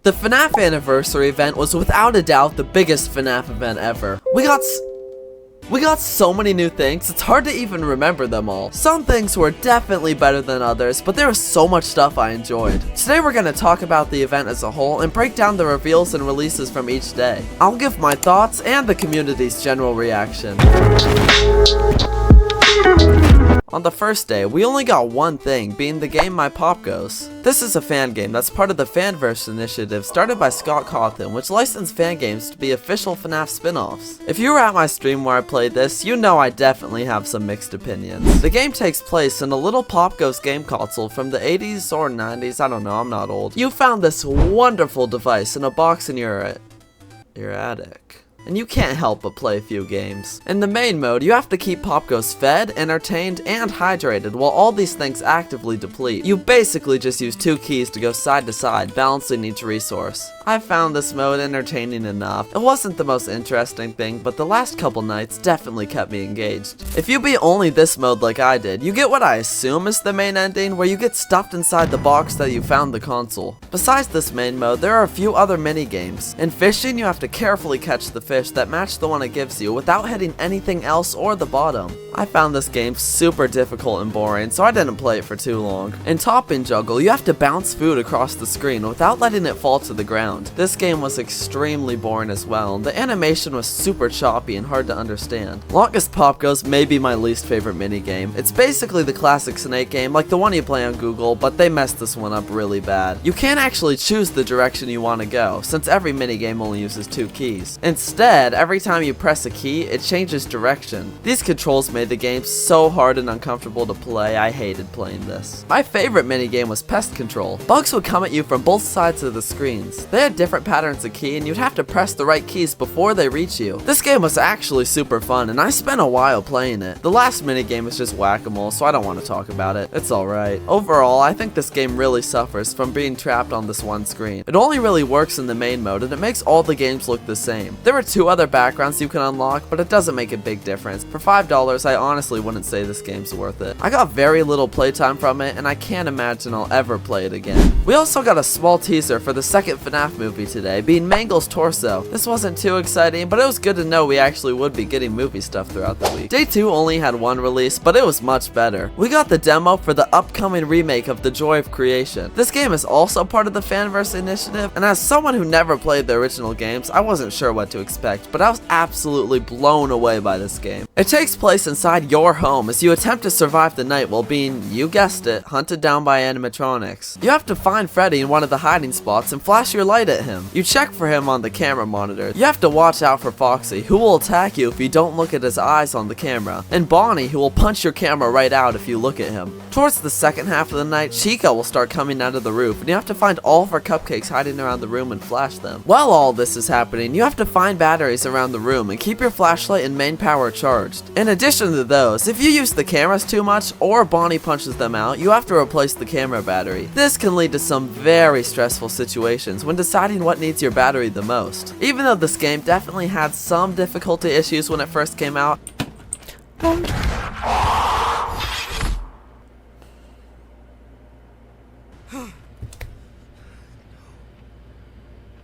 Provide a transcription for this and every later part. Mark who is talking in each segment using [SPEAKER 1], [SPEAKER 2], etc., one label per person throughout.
[SPEAKER 1] The FNAF anniversary event was without a doubt the biggest FNAF event ever. We got so many new things, it's hard to even remember them all. Some things were definitely better than others, but there was so much stuff I enjoyed. Today we're going to talk about the event as a whole and break down the reveals and releases from each day. I'll give my thoughts and the community's general reaction. On the first day, we only got one thing, being the game My Pop Goes. This is a fan game that's part of the Fanverse initiative started by Scott Cawthon, which licensed fan games to be official FNAF spin-offs. If you were at my stream where I played this, you know I definitely have some mixed opinions. The game takes place in a little Pop Goes game console from the 80s or 90s, I don't know, I'm not old. You found this wonderful device in a box in your attic. And you can't help but play a few games. In the main mode, you have to keep Pop Goes fed, entertained, and hydrated while all these things actively deplete. You basically just use two keys to go side to side, balancing each resource. I found this mode entertaining enough. It wasn't the most interesting thing, but the last couple nights definitely kept me engaged. If you beat only this mode like I did, you get what I assume is the main ending, where you get stuffed inside the box that you found the console. Besides this main mode, there are a few other mini games. In fishing, you have to carefully catch the fish that match the one it gives you without hitting anything else or the bottom. I found this game super difficult and boring, so I didn't play it for too long. In Topping Juggle, you have to bounce food across the screen without letting it fall to the ground. This game was extremely boring as well, and the animation was super choppy and hard to understand. Longest Pop Goes may be my least favorite minigame. It's basically the classic Snake game, like the one you play on Google, but they messed this one up really bad. You can't actually choose the direction you want to go, since every minigame only uses two keys. Instead, every time you press a key, it changes direction. These controls made the game so hard and uncomfortable to play, I hated playing this. My favorite minigame was Pest Control. Bugs would come at you from both sides of the screens. They had different patterns of key, and you'd have to press the right keys before they reach you. This game was actually super fun, and I spent a while playing it. The last minigame is just whack-a-mole, so I don't want to talk about it. It's alright. Overall, I think this game really suffers from being trapped on this one screen. It only really works in the main mode, and it makes all the games look the same. There are two other backgrounds you can unlock, but it doesn't make a big difference. For $5, I honestly wouldn't say this game's worth it. I got very little playtime from it, and I can't imagine I'll ever play it again. We also got a small teaser for the second FNAF movie today, being Mangle's Torso. This wasn't too exciting, but it was good to know we actually would be getting movie stuff throughout the week. Day 2 only had one release, but it was much better. We got the demo for the upcoming remake of The Joy of Creation. This game is also part of the Fanverse initiative, and as someone who never played the original games, I wasn't sure what to expect, but I was absolutely blown away by this game. It takes place inside your home as you attempt to survive the night while being, you guessed it, hunted down by animatronics. You have to find Freddy in one of the hiding spots and flash your light at him. You check for him on the camera monitor. You have to watch out for Foxy, who will attack you if you don't look at his eyes on the camera, and Bonnie, who will punch your camera right out if you look at him. Towards the second half of the night, Chica will start coming out of the roof, and you have to find all of her cupcakes hiding around the room and flash them. While all this is happening, you have to find batteries around the room and keep your flashlight and main power charged. In addition to those, if you use the cameras too much or Bonnie punches them out, you have to replace the camera battery. This can lead to some very stressful situations when deciding what needs your battery the most. Even though this game definitely had some difficulty issues when it first came out,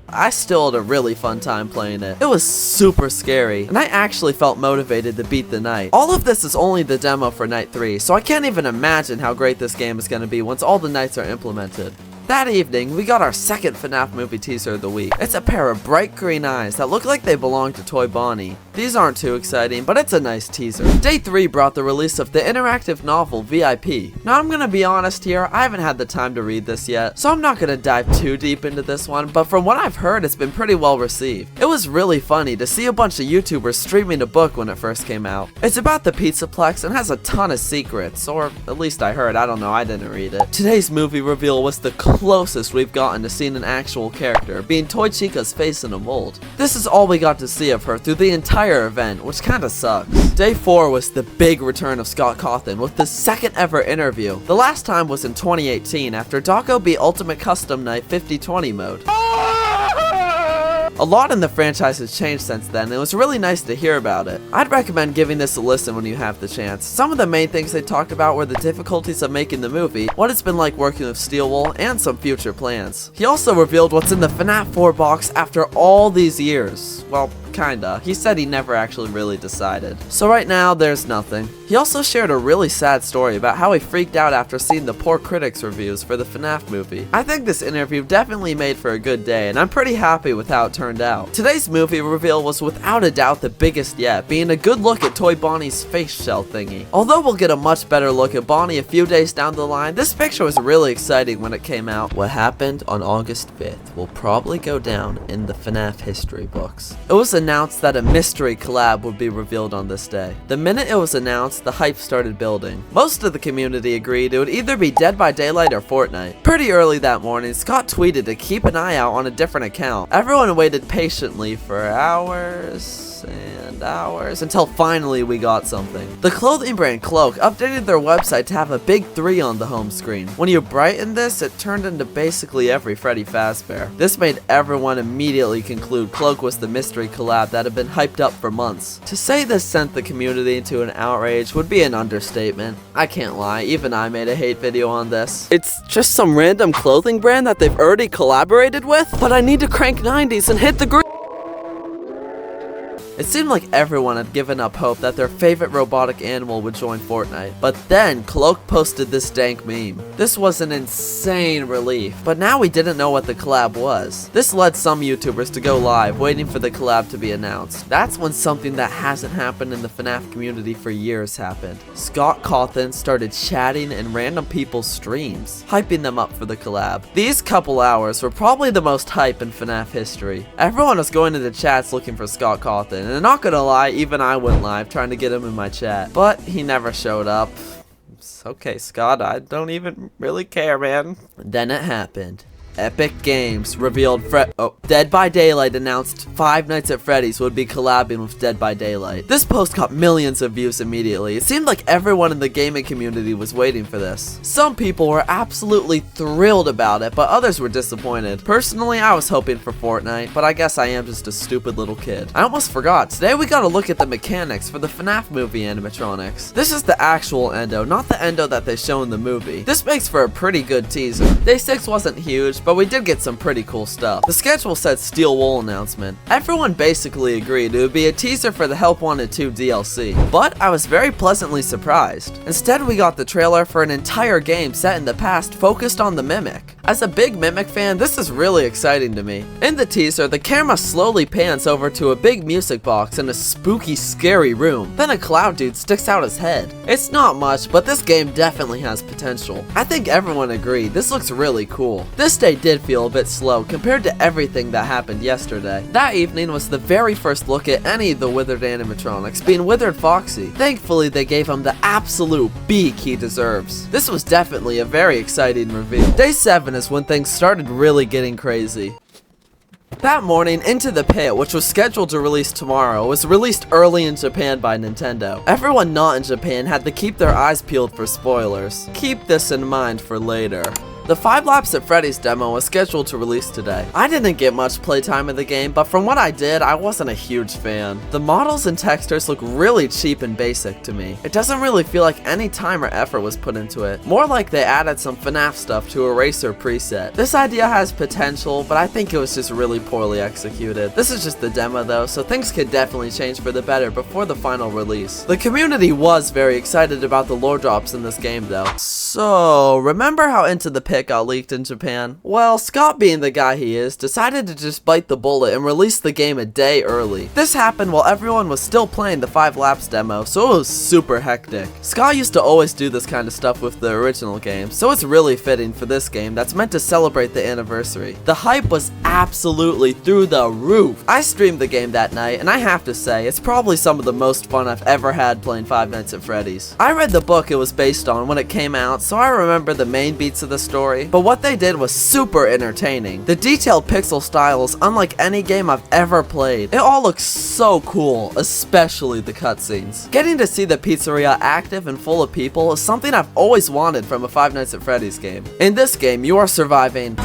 [SPEAKER 1] I still had a really fun time playing it. It was super scary, and I actually felt motivated to beat the night. All of this is only the demo for night 3, so I can't even imagine how great this game is going to be once all the nights are implemented. That evening, we got our second FNAF movie teaser of the week. It's a pair of bright green eyes that look like they belong to Toy Bonnie. These aren't too exciting, but it's a nice teaser. Day 3 brought the release of the interactive novel VIP. Now I'm gonna be honest here, I haven't had the time to read this yet, so I'm not gonna dive too deep into this one, but from what I've heard, it's been pretty well received. It was really funny to see a bunch of YouTubers streaming a book when it first came out. It's about the Pizzaplex and has a ton of secrets, or at least I heard, I don't know, I didn't read it. Today's movie reveal was the closest we've gotten to seeing an actual character, being Toy Chica's face in a mold. This is all we got to see of her through the entire event, which kinda sucks. Day 4 was the big return of Scott Cawthon with the second ever interview. The last time was in 2018 after Doggo beat Ultimate Custom Night 50/20 mode. A lot in the franchise has changed since then, and it was really nice to hear about it. I'd recommend giving this a listen when you have the chance. Some of the main things they talked about were the difficulties of making the movie, what it's been like working with Steelwool, and some future plans. He also revealed what's in the FNAF 4 box after all these years. Well, kinda. He said he never actually really decided. So right now, there's nothing. He also shared a really sad story about how he freaked out after seeing the poor critics reviews for the FNAF movie. I think this interview definitely made for a good day, and I'm pretty happy with how it turned out. Today's movie reveal was without a doubt the biggest yet, being a good look at Toy Bonnie's face shell thingy. Although we'll get a much better look at Bonnie a few days down the line, this picture was really exciting when it came out. What happened on August 5th will probably go down in the FNAF history books. It was announced that a mystery collab would be revealed on this day. The minute it was announced, the hype started building. Most of the community agreed it would either be Dead by Daylight or Fortnite. Pretty early that morning, Scott tweeted to keep an eye out on a different account. Everyone waited patiently for hours and hours until finally we got something. The clothing brand Cloak updated their website to have a big 3 on the home screen. When you brightened this, it turned into basically every Freddy Fazbear. This made everyone immediately conclude Cloak was the mystery collab that had been hyped up for months. To say this sent the community into an outrage would be an understatement. I can't lie, even I made a hate video on this. It's just some random clothing brand that they've already collaborated with, but I need to crank 90s and hit the green. It seemed like everyone had given up hope that their favorite robotic animal would join Fortnite. But then, Cloak posted this dank meme. This was an insane relief, but now we didn't know what the collab was. This led some YouTubers to go live, waiting for the collab to be announced. That's when something that hasn't happened in the FNAF community for years happened. Scott Cawthon started chatting in random people's streams, hyping them up for the collab. These couple hours were probably the most hype in FNAF history. Everyone was going into chats looking for Scott Cawthon, and not gonna lie, even I went live trying to get him in my chat. But he never showed up. It's okay, Scott, I don't even really care, man. Then it happened. Epic Games revealed Dead by Daylight announced Five Nights at Freddy's would be collabing with Dead by Daylight. This post got millions of views immediately. It seemed like everyone in the gaming community was waiting for this. Some people were absolutely thrilled about it, but others were disappointed. Personally, I was hoping for Fortnite, but I guess I am just a stupid little kid. I almost forgot. Today we got to look at the mechanics for the FNAF movie animatronics. This is the actual Endo, not the Endo that they show in the movie. This makes for a pretty good teaser. Day 6 wasn't huge, but we did get some pretty cool stuff. The schedule said Steelwool announcement. Everyone basically agreed it would be a teaser for the Help Wanted 2 DLC, but I was very pleasantly surprised. Instead, we got the trailer for an entire game set in the past focused on the Mimic. As a big Mimic fan, this is really exciting to me. In the teaser, the camera slowly pans over to a big music box in a spooky, scary room. Then a cloud dude sticks out his head. It's not much, but this game definitely has potential. I think everyone agreed, this looks really cool. This day did feel a bit slow compared to everything that happened yesterday. That evening was the very first look at any of the withered animatronics, being Withered Foxy. Thankfully, they gave him the absolute beak he deserves. This was definitely a very exciting reveal. Day 7 is when things started really getting crazy. That morning, Into the Pit, which was scheduled to release tomorrow, was released early in Japan by Nintendo. Everyone not in Japan had to keep their eyes peeled for spoilers. Keep this in mind for later. The 5 Laps at Freddy's demo was scheduled to release today. I didn't get much playtime in the game, but from what I did, I wasn't a huge fan. The models and textures look really cheap and basic to me. It doesn't really feel like any time or effort was put into it. More like they added some FNAF stuff to a racer preset. This idea has potential, but I think it was just really poorly executed. This is just the demo though, so things could definitely change for the better before the final release. The community was very excited about the lore drops in this game though. So, remember how Into the Pit got leaked in Japan? Well, Scott, being the guy he is, decided to just bite the bullet and release the game a day early. This happened while everyone was still playing the 5 Laps demo, so it was super hectic. Scott used to always do this kind of stuff with the original game, so it's really fitting for this game that's meant to celebrate the anniversary. The hype was absolutely through the roof. I streamed the game that night, and I have to say, it's probably some of the most fun I've ever had playing Five Nights at Freddy's. I read the book it was based on when it came out, so I remember the main beats of the story, but what they did was super entertaining. The detailed pixel style is unlike any game I've ever played. It all looks so cool, especially the cutscenes. Getting to see the pizzeria active and full of people is something I've always wanted from a Five Nights at Freddy's game. In this game, you are surviving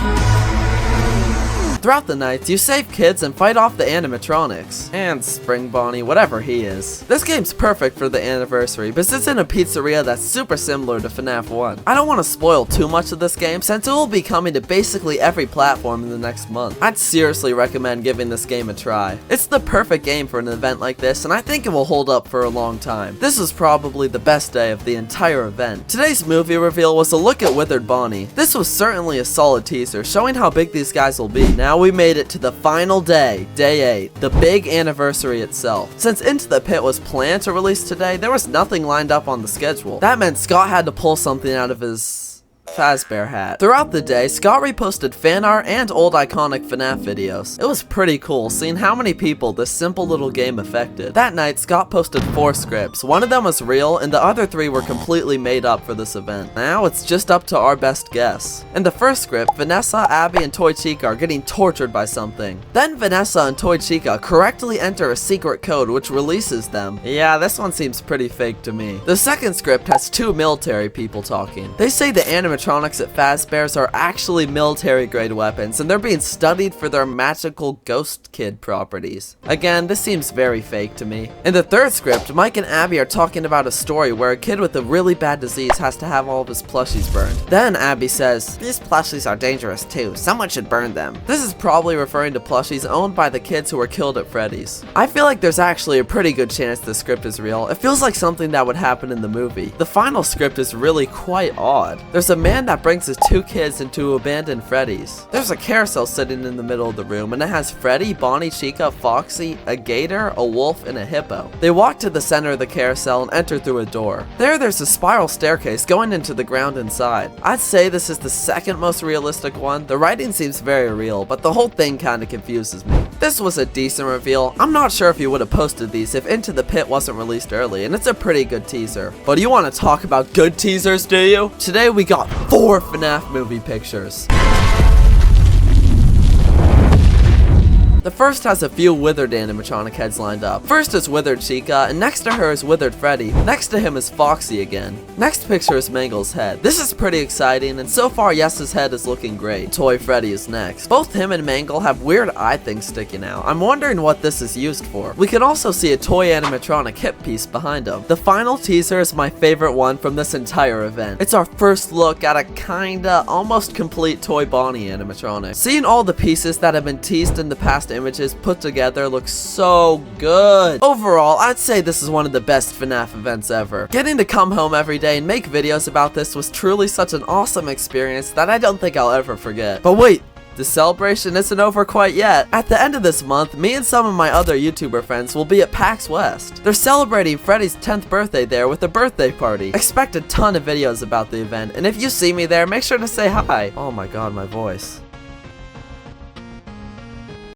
[SPEAKER 1] Throughout the nights, you save kids and fight off the animatronics. And Spring Bonnie, whatever he is. This game's perfect for the anniversary, but it's in a pizzeria that's super similar to FNAF 1. I don't want to spoil too much of this game, since it will be coming to basically every platform in the next month. I'd seriously recommend giving this game a try. It's the perfect game for an event like this, and I think it will hold up for a long time. This was probably the best day of the entire event. Today's movie reveal was a look at Withered Bonnie. This was certainly a solid teaser, showing how big these guys will be. Now we made it to the final day, day 8, the big anniversary itself. Since Into the Pit was planned to release today, there was nothing lined up on the schedule. That meant Scott had to pull something out of his Fazbear hat. Throughout the day, Scott reposted fan art and old iconic FNAF videos. It was pretty cool seeing how many people this simple little game affected. That night, Scott posted 4 scripts. One of them was real, and the other 3 were completely made up for this event. Now it's just up to our best guess. In the first script, Vanessa, Abby, and Toy Chica are getting tortured by something. Then Vanessa and Toy Chica correctly enter a secret code which releases them. Yeah, this one seems pretty fake to me. The second script has 2 military people talking. They say the animatronics at Fazbear's are actually military-grade weapons, and they're being studied for their magical ghost kid properties. Again, this seems very fake to me. In the third script, Mike and Abby are talking about a story where a kid with a really bad disease has to have all of his plushies burned. Then Abby says, "These plushies are dangerous too, someone should burn them." This is probably referring to plushies owned by the kids who were killed at Freddy's. I feel like there's actually a pretty good chance this script is real. It feels like something that would happen in the movie. The final script is really quite odd. There's a man that brings his 2 kids into abandoned Freddy's. There's a carousel sitting in the middle of the room, and it has Freddy, Bonnie, Chica, Foxy, a gator, a wolf, and a hippo. They walk to the center of the carousel and enter through a door. There's a spiral staircase going into the ground inside. I'd say this is the second most realistic one. The writing seems very real, but the whole thing kinda confuses me. This was a decent reveal. I'm not sure if you would have posted these if Into the Pit wasn't released early, and it's a pretty good teaser. But do you want to talk about good teasers, do you? Today we got 4 FNAF movie pictures. The first has a few withered animatronic heads lined up. First is Withered Chica, and next to her is Withered Freddy. Next to him is Foxy again. Next picture is Mangle's head. This is pretty exciting, and so far Yes's head is looking great. Toy Freddy is next. Both him and Mangle have weird eye things sticking out. I'm wondering what this is used for. We can also see a toy animatronic hip piece behind him. The final teaser is my favorite one from this entire event. It's our first look at a kinda almost complete Toy Bonnie animatronic. Seeing all the pieces that have been teased in the past images put together looks so good. Overall, I'd say this is one of the best FNAF events ever. Getting to come home every day and make videos about this was truly such an awesome experience that I don't think I'll ever forget. But wait, the celebration isn't over quite yet. At the end of this month, me and some of my other YouTuber friends will be at PAX West. They're celebrating Freddy's 10th birthday there with a birthday party. Expect a ton of videos about the event, and if you see me there, make sure to say hi. Oh my god, my voice.